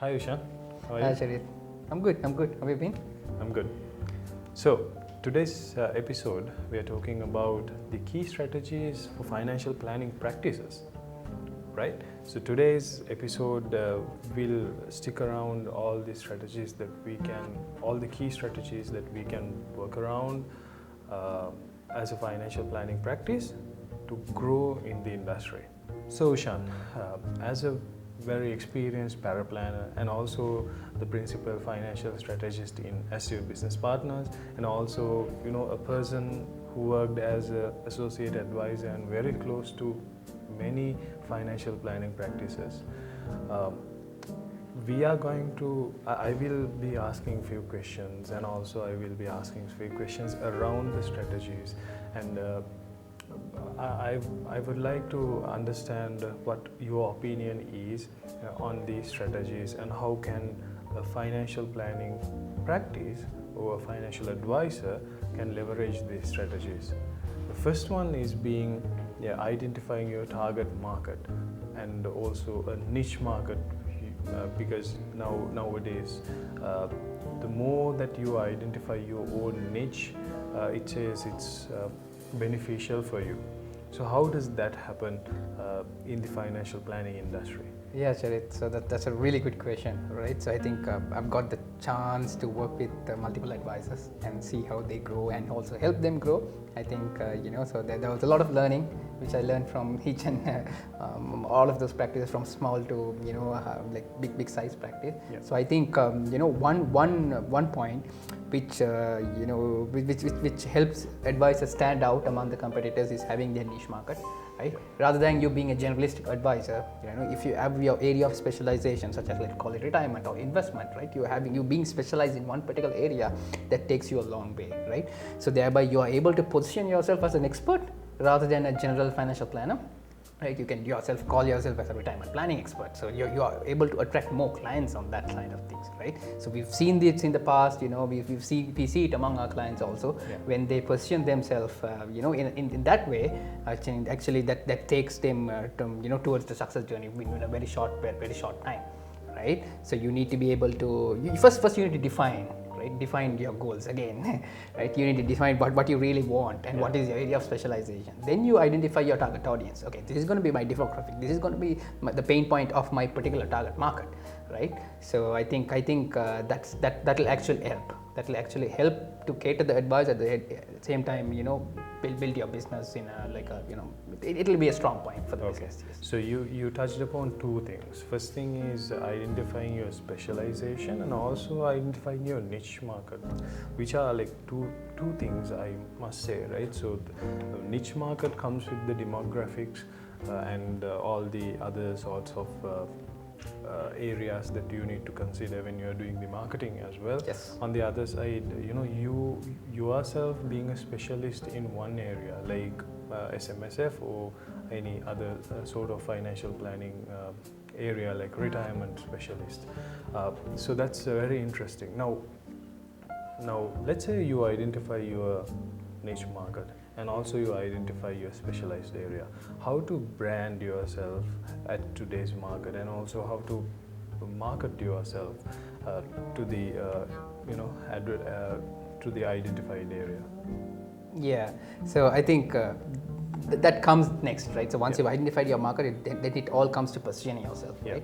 Hi Ushan, how are Hi you? Sharif. I'm good. How have you been? I'm good. So today's episode we are talking about the key strategies for financial planning practices, right? So today's episode will stick around all the strategies that all the key strategies that we can work around as a financial planning practice to grow in the industry. So Ushan, as a very experienced paraplanner and also the principal financial strategist in Astute Business Partners, and also a person who worked as an associate advisor and very close to many financial planning practices. We are going to I will be asking few questions, and also I will be asking few questions around the strategies, and I would like to understand what your opinion is on these strategies, and how can a financial planning practice or a financial advisor can leverage these strategies. The first one is being identifying your target market and also a niche market, because nowadays the more that you identify your own niche, it says it's beneficial for you. So how does that happen in the financial planning industry? Yeah, Charit. So that's a really good question, right? So I think I've got the chance to work with multiple advisors and see how they grow and also help them grow. I think so there was a lot of learning which I learned from each and all of those practices, from small to like big size practice. Yeah. So I think one point which which helps advisors stand out among the competitors is having their niche market, right? Yeah. Rather than you being a generalistic advisor, if you have your area of specialization, such as, let's call it, retirement or investment, right? You being specialized in one particular area, that takes you a long way, right? So thereby you are able to position yourself as an expert rather than a general financial planner, right? You can yourself call yourself as a retirement planning expert, so you are able to attract more clients on that kind of things, right? So we've seen this in the past, we see it among our clients also. Yeah. When they position themselves in that way, actually that takes them towards the success journey in a very short time, right? So you need to be able to first you need to define your goals again. Right? You need to define what you really want and what is your area of specialization. Then you identify your target audience. Okay, this is going to be my demographic, this is going to be the pain point of my particular target market, right? So I think that will actually help to cater the advice at the same time, build your business in it will be a strong point for the business. Yes. So you touched upon two things. First thing is identifying your specialization and also identifying your niche market, which are like two things, I must say, right? So the niche market comes with the demographics and all the other sorts of areas that you need to consider when you are doing the marketing as well. Yes. On the other side, you yourself being a specialist in one area, like SMSF or any other sort of financial planning area, like retirement specialist. So that's very interesting. Now let's say you identify your niche market and also you identify your specialized area. How to brand yourself at today's market, and also how to market yourself to the to the identified area. Yeah, so I think that comes next, right? So once you've identified your market, then it all comes to positioning yourself, right?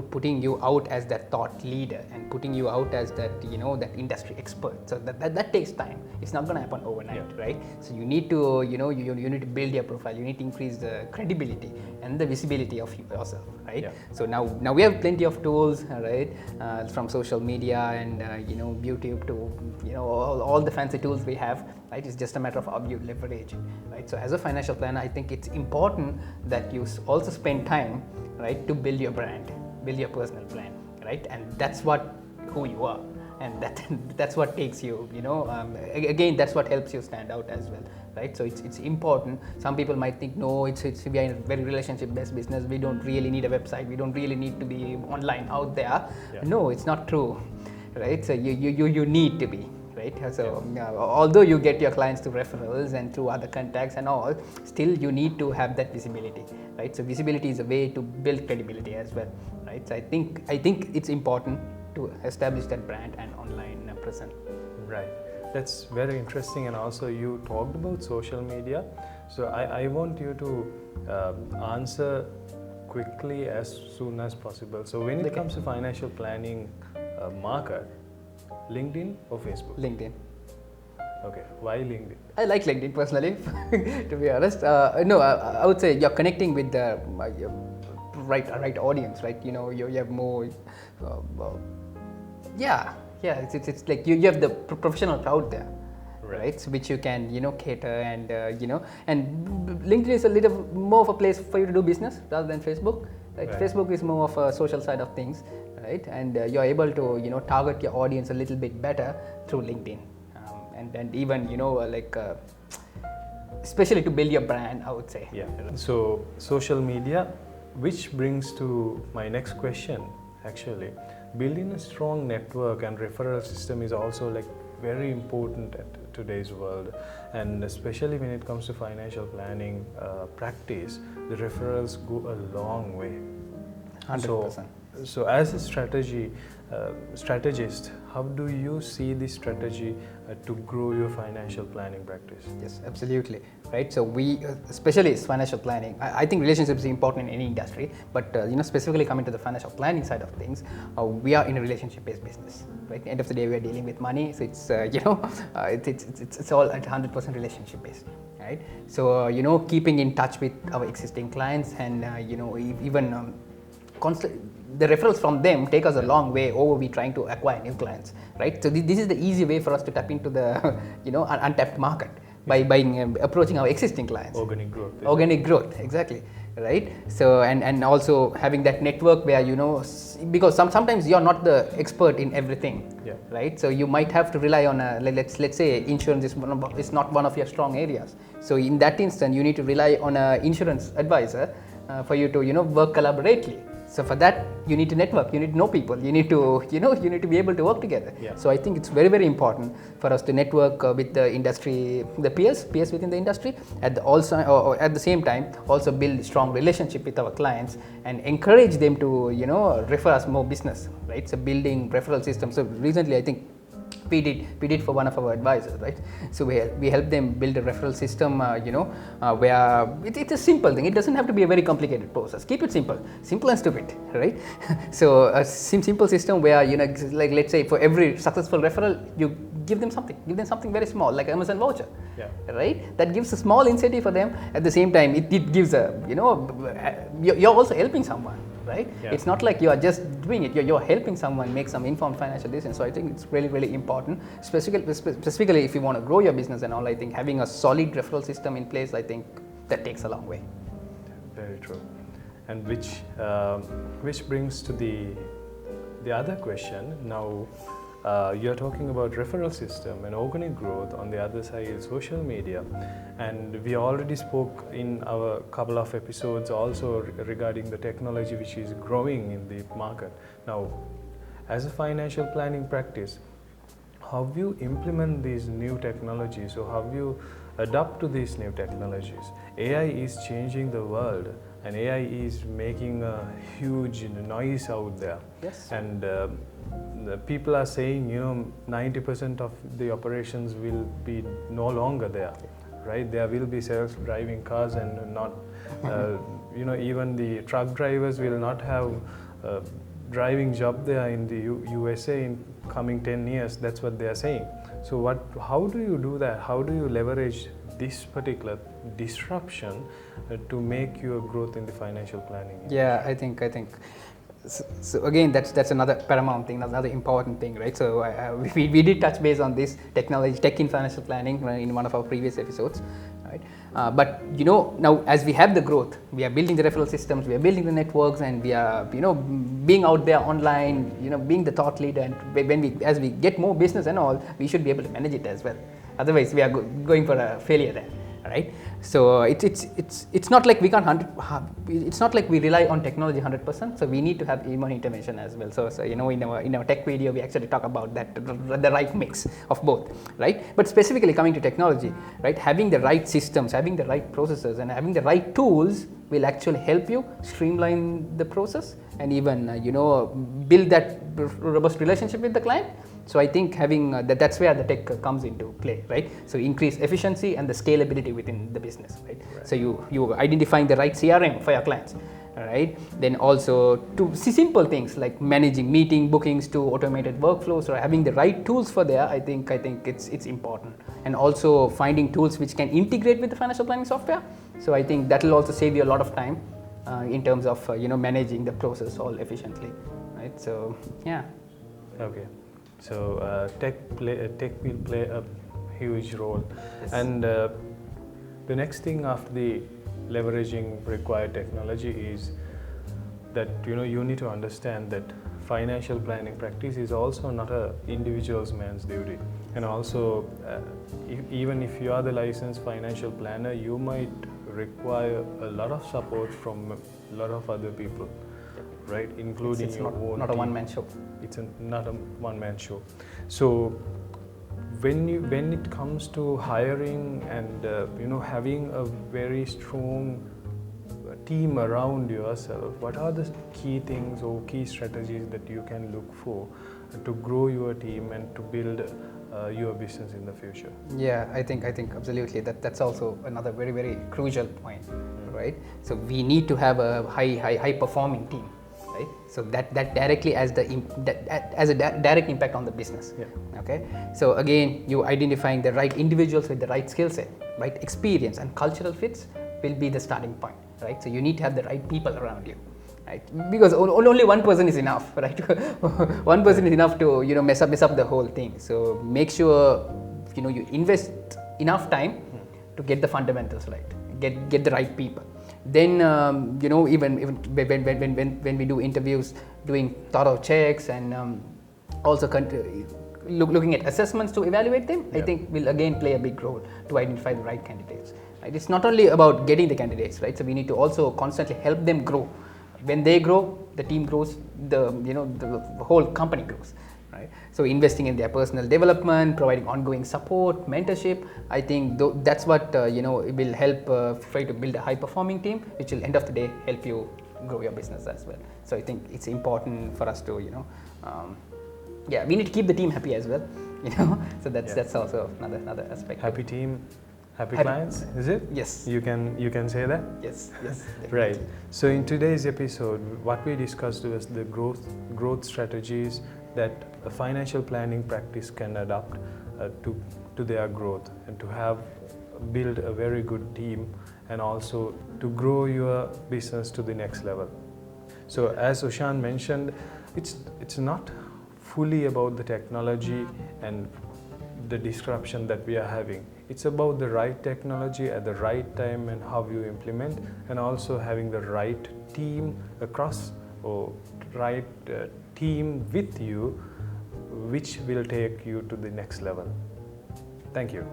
Putting you out as that thought leader and putting you out as that that industry expert. So that takes time. It's not going to happen overnight, right? So you need to you need to build your profile. You need to increase the credibility and the visibility of yourself, right? Yeah. So now we have plenty of tools, right? From social media and YouTube to all the fancy tools we have, right? It's just a matter of how you leverage it, right? So as a financial planner, I think it's important that you also spend time, right, to build your brand, build your personal brand, right? And that's who you are, and that's what takes you, again, that's what helps you stand out as well, right? So it's important. Some people might think, no, we are in a very relationship-based business. We don't really need a website. We don't really need to be online out there. Yeah. No, it's not true, right? So you need to be. right? So although you get your clients through referrals and through other contacts and all, still you need to have that visibility, right? So visibility is a way to build credibility as well, right? So I think it's important to establish that brand and online presence. Right. That's very interesting. And also, you talked about social media. So I want you to answer quickly as soon as possible. So when it comes to financial planning market, LinkedIn or Facebook? LinkedIn. Okay. Why LinkedIn? I like LinkedIn personally, to be honest. No, I would say you're connecting with the right audience, right? You have more. It's like you have the professional crowd there, right? So which you can cater and and LinkedIn is a little more of a place for you to do business rather than Facebook. Right? Facebook is more of a social side of things, right? And you're able to target your audience a little bit better through LinkedIn, and even especially to build your brand, I would say. Yeah. So social media, which brings to my next question. Actually, building a strong network and referral system is also like very important at today's world, and especially when it comes to financial planning practice, the referrals go a long way. 100%. So as a strategist, how do you see this strategy to grow your financial planning practice? Yes, absolutely. Right. So we, especially financial planning, I think relationships is important in any industry, but specifically coming to the financial planning side of things, we are in a relationship-based business. Right. At the end of the day, we are dealing with money, so it's it's all at 100% relationship-based. Right. So keeping in touch with our existing clients and even the referrals from them take us a long way over we trying to acquire new clients, right? So this is the easy way for us to tap into the untapped market by approaching our existing clients. Organic growth. Organic growth, exactly, right? So and also having that network where because sometimes you're not the expert in everything, right? So you might have to rely on let's say insurance is not one of your strong areas. So in that instance, you need to rely on an insurance advisor for you to work collaboratively. So for that, you need to network, you need to know people, you need to you need to be able to work together. So I think it's very, very important for us to network with the industry, the peers within the industry, at the same time also build strong relationship with our clients and encourage them to refer us more business, right? So building referral systems. So recently, I think we did for one of our advisors, right? So we helped them build a referral system, where it's a simple thing. It doesn't have to be a very complicated process. Keep it simple and stupid, right? So a simple system where like let's say for every successful referral, you give them something very small, like Amazon voucher, right? That gives a small incentive for them. At the same time, it gives you're also helping someone. Right? It's not like you are just doing it, you're helping someone make some informed financial decisions. So I think it's really, really important, specifically if you want to grow your business and all. I think having a solid referral system in place, I think that takes a long way. Very true. And which brings to the other question. Now you're talking about referral system and organic growth. On the other side is social media, and we already spoke in our couple of episodes also regarding the technology which is growing in the market. Now, as a financial planning practice, how you implement these new technologies, or how you adapt to these new technologies? AI is changing the world, and AI is making a huge noise out there. Yes. And the people are saying 90% of the operations will be no longer there, right? There will be self-driving cars, and not even the truck drivers will not have a driving job there in the USA in coming 10 years. That's what they are saying. So how do you do that? How do you leverage this particular disruption to make your growth in the financial planning? Yeah, I think so again, that's another paramount thing, another important thing, right? So we did touch base on this tech in financial planning in one of our previous episodes, right? But now as we have the growth, we are building the referral systems, we are building the networks, and we are being out there online, being the thought leader. And as we get more business and all, we should be able to manage it as well. Otherwise, we are going for a failure there. right? So it's not like we can't it's not like we rely on technology 100%. So we need to have human intervention as well. So you know, in our tech video, we actually talk about that, the right mix of both, right? But specifically coming to technology, right, having the right systems, having the right processes, and having the right tools will actually help you streamline the process and even you know, build that robust relationship with the client. So I think having that's where the tech comes into play, right? So increase efficiency and the scalability within the business, right? So you identifying the right CRM for your clients, right? Then also to see simple things like managing meeting bookings to automated workflows, or having the right tools for there. I think it's important. And also finding tools which can integrate with the financial planning software. So I think that will also save you a lot of time in terms of you know, managing the process all efficiently, right? So yeah. Okay. So tech will play a huge role. Yes. And the next thing after the leveraging required technology is that, you know, you need to understand that financial planning practice is also not a individual's man's duty. And also even if you are the licensed financial planner, you might require a lot of support from a lot of other people, right? Including it's your own not team. a one-man show. It's not a one-man show. So when it comes to hiring and you know, having a very strong team around yourself, what are the key things or key strategies that you can look for to grow your team and to build your business in the future? Yeah, I think absolutely that's also another very, very crucial point, right? So we need to have a high performing team, right? So that directly has a direct impact on the business. Yeah. Okay. So again, you identifying the right individuals with the right skill set, right experience and cultural fits will be the starting point, right? So you need to have the right people around you, right? Because only one person is enough, right? One person is enough to, you know, mess up the whole thing. So make sure, you know, you invest enough time to get the fundamentals right, get the right people. Then you know, even when we do interviews, doing thorough checks and also looking at assessments to evaluate them, I think will again play a big role to identify the right candidates. Right? It's not only about getting the candidates, right? So we need to also constantly help them grow. When they grow, the team grows, the whole company grows, right? So investing in their personal development, providing ongoing support, mentorship, I think that's what you know, it will help try to build a high performing team, which will end of the day help you grow your business as well. So I think it's important for us to, you know, yeah, we need to keep the team happy as well, you know. So that's also another aspect. Happy team, happy clients, is it? Yes. You can say that? Yes. Right. So in today's episode, what we discussed was the growth strategies that a financial planning practice can adopt to their growth, and to build a very good team, and also to grow your business to the next level. So as Ushan mentioned, it's not fully about the technology and the disruption that we are having. It's about the right technology at the right time and how you implement, and also having the right team across, or right team with you, which will take you to the next level. Thank you.